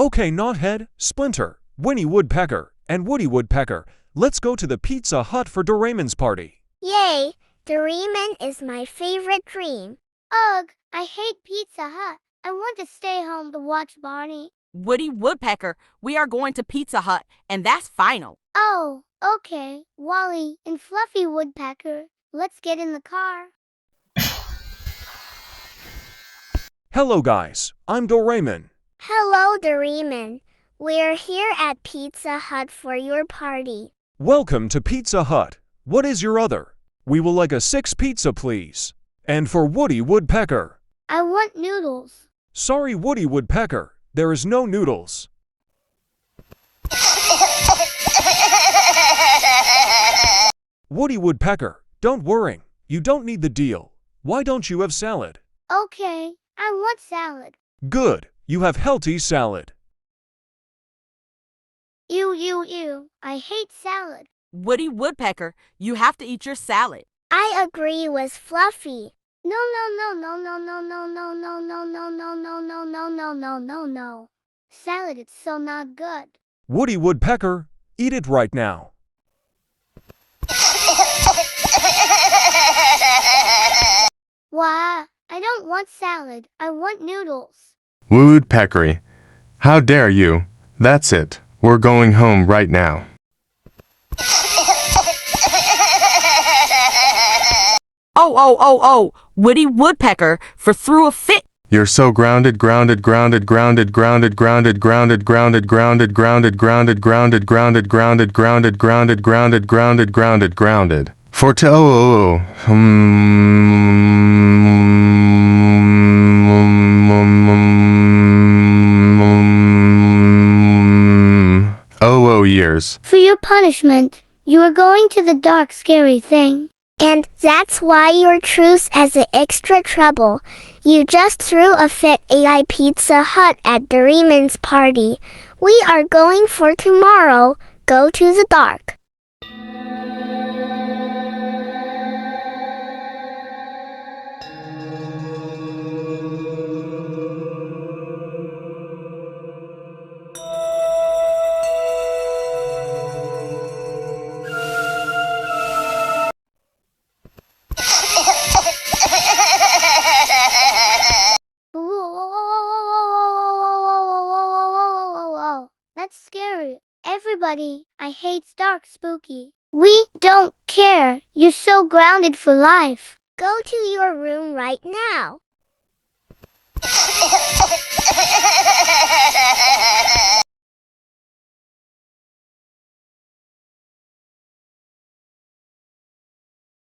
Okay, Knothead, Splinter, Winnie Woodpecker, and Woody Woodpecker, let's go to the Pizza Hut for Doraemon's party. Yay! Doraemon is my favorite dream. Ugh, I hate Pizza Hut. I want to stay home to watch Barney. Woody Woodpecker, we are going to Pizza Hut, and that's final. Oh, okay. Wally and Fluffy Woodpecker, let's get in the car. Hello guys, I'm Doraemon. Hello, Doraemon. We're here at Pizza Hut for your party. Welcome to Pizza Hut. What is your other? We will like a 6 pizza please. And for Woody Woodpecker. I want noodles. Sorry Woody Woodpecker, there is no noodles. Woody Woodpecker, don't worry. You don't need the deal. Why don't you have salad? Okay, I want salad. Good, you have healthy salad. Ew. I hate salad. Woody Woodpecker, you have to eat your salad. I agree with Fluffy. No. Salad is so not good. Woody Woodpecker, eat it right now. Why? I don't want salad. I want noodles. Woodpeckery, how dare you? That's it. We're going home right now. Oh, Woody Woodpecker, for threw a fit. You're so grounded. For years. For your punishment, you are going to the dark scary thing. And that's why you're truce as an extra trouble. You just threw a fit AI Pizza Hut at Doraemon's party. We are going for tomorrow. Go to the dark. That's scary. Everybody, I hate dark spooky. We don't care. You're so grounded for life. Go to your room right now.